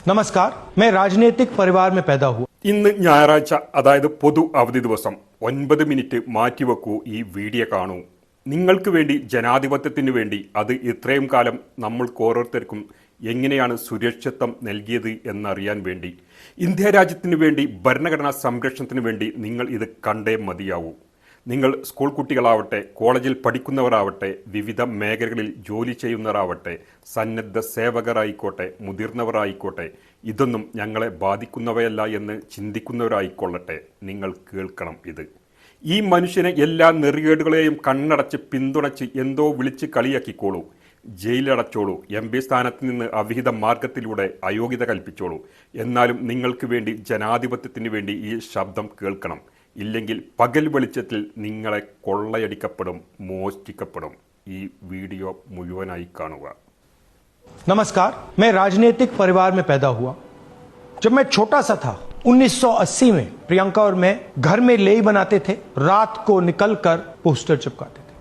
നമസ്കാർ मैं राजनीतिक परिवार में पैदा हुआ ഇന്ന് ഞായറാഴ്ച അതായത് പൊതു അവധി ദിവസം 9 മിനിറ്റ് മാറ്റിവെക്കൂ ഈ വീഡിയോ കാണൂ. നിങ്ങൾക്ക് വേണ്ടി ജനാധിപത്യത്തിന് വേണ്ടി അത് ഇത്രയും കാലം നമ്മൾക്ക് ഓരോരുത്തർക്കും എങ്ങനെയാണ് സുരക്ഷിതത്വം നൽകിയത് എന്നറിയാൻ വേണ്ടി ഇന്ത്യ രാജ്യത്തിന് വേണ്ടി ഭരണഘടനാ സംരക്ഷണത്തിന് വേണ്ടി നിങ്ങൾ ഇത് കണ്ടേ മതിയാവൂ. നിങ്ങൾ സ്കൂൾ കുട്ടികളാവട്ടെ, കോളേജിൽ പഠിക്കുന്നവരാവട്ടെ, വിവിധ മേഖലകളിൽ ജോലി ചെയ്യുന്നവരാവട്ടെ, സന്നദ്ധ സേവകരായിക്കോട്ടെ, മുതിർന്നവരായിക്കോട്ടെ, ഇതൊന്നും ഞങ്ങളെ ബാധിക്കുന്നവയല്ല എന്ന് ചിന്തിക്കുന്നവരായിക്കൊള്ളട്ടെ, നിങ്ങൾ കേൾക്കണം ഇത്. ഈ മനുഷ്യനെ എല്ലാ നെറികേടുകളെയും കണ്ണടച്ച് പിന്തുണച്ച് എന്തോ വിളിച്ച് കളിയാക്കിക്കോളൂ, ജയിലടച്ചോളൂ, MP സ്ഥാനത്ത് നിന്ന് അവിഹിത മാർഗത്തിലൂടെ അയോഗ്യത കൽപ്പിച്ചോളൂ. എന്നാലും നിങ്ങൾക്ക് വേണ്ടി ജനാധിപത്യത്തിന് വേണ്ടി ഈ ശബ്ദം കേൾക്കണം. ഇല്ലെങ്കിൽ പകൽ വെളിച്ചത്തിൽ നിങ്ങളെ കൊള്ളയടിക്കപ്പെടും, മോഷ്ടിക്കപ്പെടും. ഈ വീഡിയോ മുഴുവനായി കാണുക. नमस्कार, मैं राजनीतिक परिवार में पैदा हुआ. जब मैं छोटा सा था 1980 में प्रियंका और मैं घर में लेई बनाते थे, रात को निकलकर पोस्टर चिपकाते थे.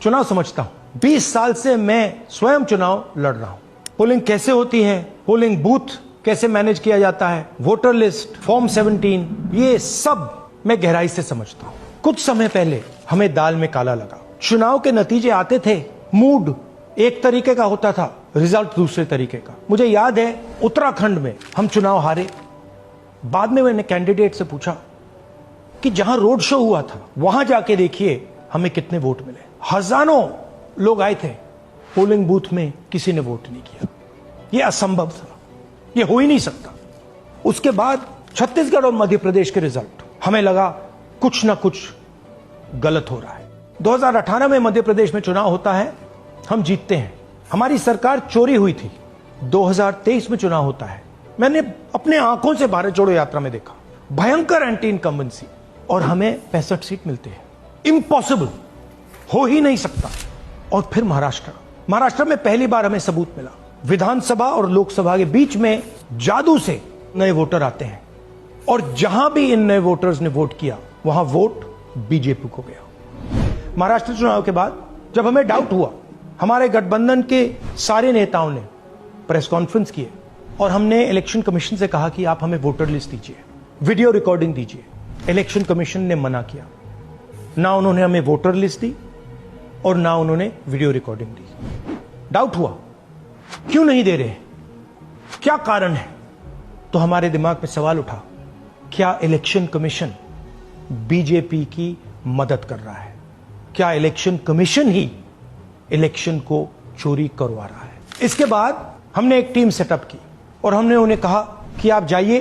चुनाव समझता हूं, 20 साल से मैं स्वयं चुनाव लड़ रहा हूं. पोलिंग कैसे होती है, पोलिंग बूथ कैसे मैनेज किया जाता है, वोटर लिस्ट, फॉर्म 17, ये सब मैं गहराई से समझता हूं. कुछ समय पहले हमें दाल में काला लगा. चुनाव के नतीजे आते थे, मूड एक तरीके का होता था, रिजल्ट दूसरे तरीके का. मुझे याद है उत्तराखंड में हम चुनाव हारे. बाद में मैंने कैंडिडेट से पूछा कि जहां रोड शो हुआ था वहां जाके देखिए हमें कितने वोट मिले. हजारों लोग आए थे, पोलिंग बूथ में किसी ने वोट नहीं किया. यह असंभव था, यह हो ही नहीं सकता. उसके बाद छत्तीसगढ़ और मध्य प्रदेश के रिजल्ट, हमें लगा कुछ ना कुछ गलत हो रहा है. 2018 में मध्य प्रदेश में चुनाव होता है, हम जीतते हैं. हमारी सरकार चोरी हुई थी. 2023 में चुनाव होता है, मैंने अपने आंखों से भारत जोड़ो यात्रा में देखा भयंकर एंटी इनकम्बेंसी, और हमें 65 सीट मिलते हैं. इम्पॉसिबल, हो ही नहीं सकता. और फिर महाराष्ट्र में पहली बार हमें सबूत मिला. विधानसभा और लोकसभा के बीच में जादू से नए वोटर आते हैं, और जहां भी इन नए वोटर्स ने वोट किया वहां वोट बीजेपी को गया. महाराष्ट्र चुनाव के बाद जब हमें डाउट हुआ, हमारे गठबंधन के सारे नेताओं ने प्रेस कॉन्फ्रेंस किए और हमने इलेक्शन कमीशन से कहा कि आप हमें वोटर लिस्ट दीजिए, वीडियो रिकॉर्डिंग दीजिए. इलेक्शन कमीशन ने मना किया. ना उन्होंने हमें वोटर लिस्ट दी और ना उन्होंने वीडियो रिकॉर्डिंग दी. डाउट हुआ, क्यों नहीं दे रहे, क्या कारण है? तो हमारे दिमाग में सवाल उठा, क्या इलेक्शन कमीशन बीजेपी की मदद कर रहा है? क्या इलेक्शन कमीशन ही इलेक्शन को चोरी करवा रहा है? इसके बाद हमने एक टीम सेटअप की और हमने उन्हें कहा कि आप जाइए,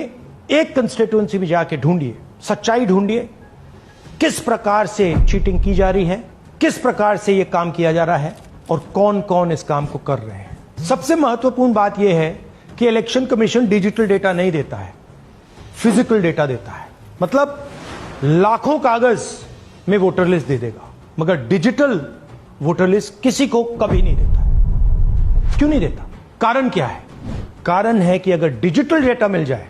एक कंस्टिट्यूएंसी में जाके ढूंढिए, सच्चाई ढूंढिए, किस प्रकार से चीटिंग की जा रही है, किस प्रकार से यह काम किया जा रहा है और कौन कौन इस काम को कर रहे हैं. सबसे महत्वपूर्ण बात यह है कि इलेक्शन कमीशन डिजिटल डेटा नहीं देता है, फिजिकल डेटा देता है. मतलब लाखों कागज में वोटर लिस्ट दे देगा, मगर डिजिटल वोटर लिस्ट किसी को कभी नहीं देता. क्यों नहीं देता? कारण क्या है? कारण है कि अगर डिजिटल डेटा मिल जाए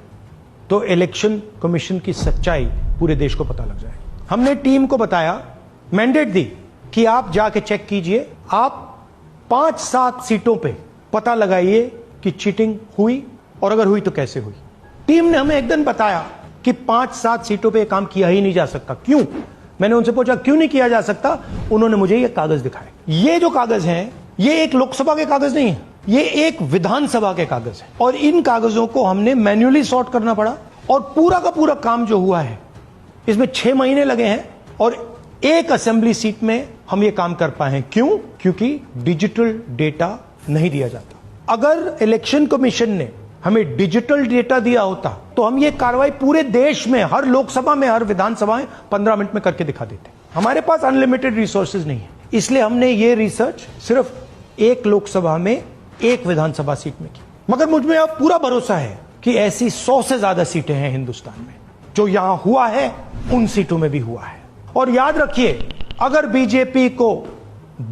तो इलेक्शन कमीशन की सच्चाई पूरे देश को पता लग जाए. हमने टीम को बताया, मैंडेट दी कि आप जाके चेक कीजिए, आप 5-7 सीटों पे पता लगाइए कि चीटिंग हुई, और अगर हुई तो कैसे हुई. टीम ने हमें एक दिन बताया कि 5-7 सीटों पे काम किया ही नहीं जा सकता. क्यों? मैंने उनसे पूछा क्यों नहीं किया जा सकता. उन्होंने मुझे ये कागज दिखाए. ये जो कागज हैं, ये एक लोकसभा के कागज नहीं है, ये एक विधानसभा के कागज है. और इन कागजों को हमने मैन्युअली सॉर्ट करना पड़ा, और पूरा का पूरा काम जो हुआ है इसमें 6 महीने लगे हैं, और एक असेंबली सीट में हम ये काम कर पाए हैं. क्यों? क्योंकि डिजिटल डेटा नहीं दिया जाता. अगर इलेक्शन कमीशन ने हमें डिजिटल डेटा दिया होता तो हम ये कार्रवाई पूरे देश में, हर लोकसभा में, हर विधानसभा में 15 मिनट में करके दिखा देते. हमारे पास अनलिमिटेड रिसोर्सेज नहीं है, इसलिए हमने ये रिसर्च सिर्फ एक लोकसभा में, एक विधानसभा सीट में की. मगर मुझ में अब पूरा भरोसा है कि ऐसी 100 से ज्यादा सीटें हैं हिंदुस्तान में. जो यहां हुआ है उन सीटों में भी हुआ है. और याद रखिए, अगर बीजेपी को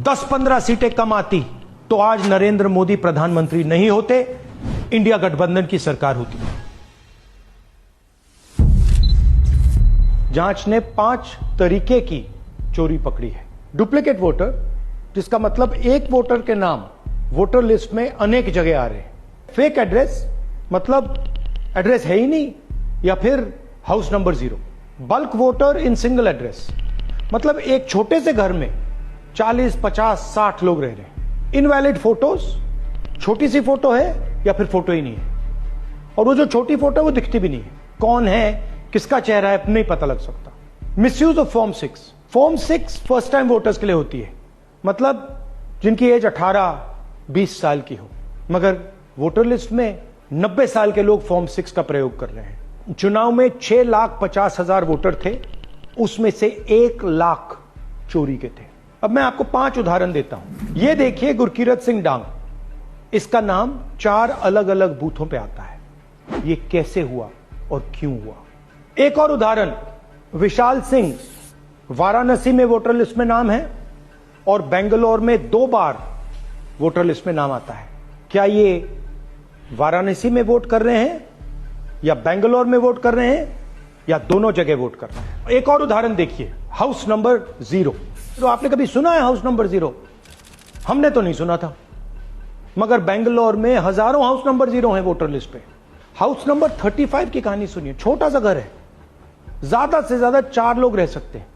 10-15 सीटें कम आती तो आज नरेंद्र मोदी प्रधानमंत्री नहीं होते, इंडिया गठबंधन की सरकार होती. जांच ने 5 तरीके की चोरी पकड़ी है. डुप्लीकेट वोटर, जिसका मतलब एक वोटर के नाम वोटर लिस्ट में अनेक जगह आ रहे हैं. फेक एड्रेस, मतलब एड्रेस है ही नहीं, या फिर house number 0। Bulk voter in single address, मतलब एक छोटे से घर में 40, 50, 60 लोग रह रहे हैं। इनवैलिड फोटोज, छोटी सी फोटो है या फिर फोटो ही नहीं है, और वो जो छोटी फोटो है वो दिखती भी नहीं है, कौन है, किसका चेहरा है, नहीं पता लग सकता। Misuse of form 6। Form 6 first time voters के लिए होती है, मतलब जिनकी एज 18-20 साल की हो, मगर वोटर लिस्ट में 90 साल के लोग फॉर्म 6 का प्रयोग कर रहे हैं। चुनाव में 6,50,000 वोटर थे, उसमें से 1 लाख चोरी के थे। अब मैं आपको 5 उदाहरण देता हूं। यह देखिए गुरकीरत सिंह डांग, इसका नाम 4 अलग अलग बूथों पे आता है। यह कैसे हुआ और क्यों हुआ? एक और उदाहरण, विशाल सिंह, वाराणसी में वोटर लिस्ट में नाम है और बेंगलोर में 2 बार वोटर लिस्ट में नाम आता है। क्या ये वाराणसी में वोट कर रहे हैं या बेंगलोर में वोट कर रहे हैं या दोनों जगह वोट कर रहे हैं? एक और उदाहरण देखिए, हाउस नंबर 0। तो आपने कभी सुना है हाउस नंबर 0? हमने तो नहीं सुना था, मगर बेंगलोर में हजारों हाउस नंबर 0 हैं वोटर लिस्ट पे। हाउस नंबर 35 की कहानी सुनिए। छोटा सा घर है, ज्यादा से ज्यादा 4 लोग रह सकते हैं,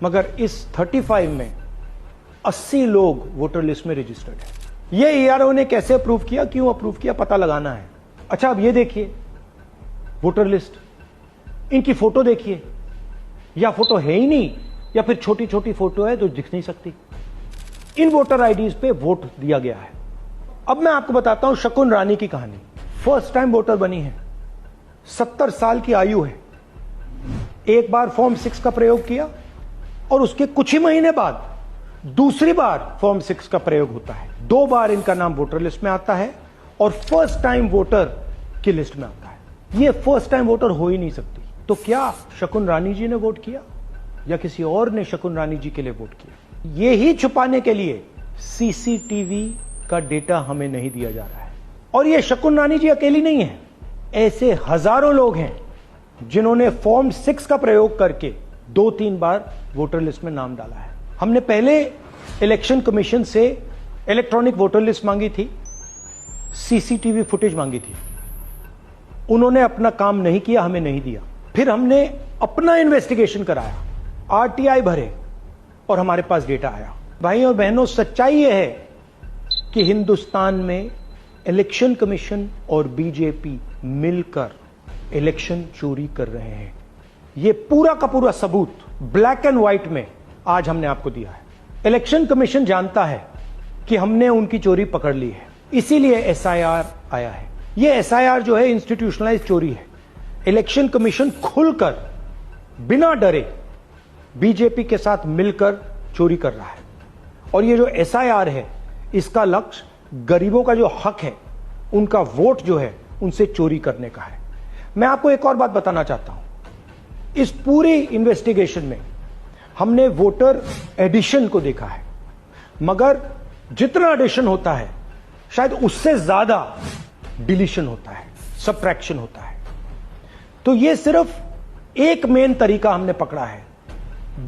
मगर इस 35 में 80 लोग वोटर लिस्ट में रजिस्टर्ड है। ये ईआरओ ने कैसे अप्रूव किया, क्यों अप्रूव किया, पता लगाना है। अच्छा, अब ये देखिए वोटर लिस्ट, इनकी फोटो देखिए, या फोटो है ही नहीं या फिर छोटी छोटी फोटो है जो दिख नहीं सकती। इन वोटर आईडीज पे वोट दिया गया है। अब मैं आपको बताता हूं शकुन रानी की कहानी। फर्स्ट टाइम वोटर बनी है, 70 साल की आयु है। एक बार फॉर्म 6 का प्रयोग किया और उसके कुछ ही महीने बाद दूसरी बार फॉर्म 6 का प्रयोग होता है। 2 बार इनका नाम वोटर लिस्ट में आता है और फर्स्ट टाइम वोटर की लिस्ट में आता है। ये फर्स्ट टाइम वोटर हो ही नहीं सकती। तो क्या शकुन रानी जी ने वोट किया या किसी और ने शकुन रानी जी के लिए वोट किया? ये ही छुपाने के लिए सीसीटीवी का डेटा हमें नहीं दिया जा रहा है। और ये शकुन रानी जी अकेली नहीं है, ऐसे हजारों लोग हैं जिन्होंने फॉर्म 6 का प्रयोग करके 2-3 बार वोटर लिस्ट में नाम डाला है। हमने पहले इलेक्शन कमीशन से इलेक्ट्रॉनिक वोटर लिस्ट मांगी थी, सीसीटीवी फुटेज मांगी थी, उन्होंने अपना काम नहीं किया, हमें नहीं दिया। फिर हमने अपना इन्वेस्टिगेशन कराया, आरटीआई भरे और हमारे पास डेटा आया। भाई और बहनों, सच्चाई यह है कि हिंदुस्तान में इलेक्शन कमीशन और बीजेपी मिलकर इलेक्शन चोरी कर रहे हैं। यह पूरा का पूरा सबूत ब्लैक एंड व्हाइट में आज हमने आपको दिया है। इलेक्शन कमीशन जानता है कि हमने उनकी चोरी पकड़ ली है, इसीलिए एसआईआर आया है। यह एसआईआर जो है इंस्टीट्यूशनलाइज चोरी है। इलेक्शन कमीशन खुलकर बिना डरे बीजेपी के साथ मिलकर चोरी कर रहा है। और ये जो एसआईआर है, इसका लक्ष्य गरीबों का जो हक है, उनका वोट जो है, उनसे चोरी करने का है। मैं आपको एक और बात बताना चाहता हूं। इस पूरी इन्वेस्टिगेशन में हमने वोटर एडिशन को देखा है, मगर जितना एडिशन होता है शायद उससे ज्यादा डिलीशन होता है, सबट्रैक्शन होता है। तो यह सिर्फ एक मेन तरीका हमने पकड़ा है,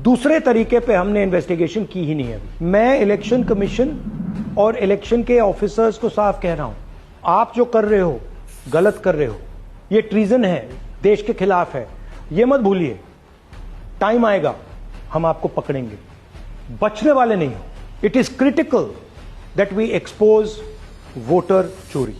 दूसरे तरीके पे हमने इन्वेस्टिगेशन की ही नहीं है। मैं इलेक्शन कमीशन और इलेक्शन के ऑफिसर्स को साफ कह रहा हूं, आप जो कर रहे हो गलत कर रहे हो, यह ट्रीजन है, देश के खिलाफ है। यह मत भूलिए, टाइम आएगा हम आपको पकड़ेंगे, बचने वाले नहीं हो। It is critical that we expose voter चोरी।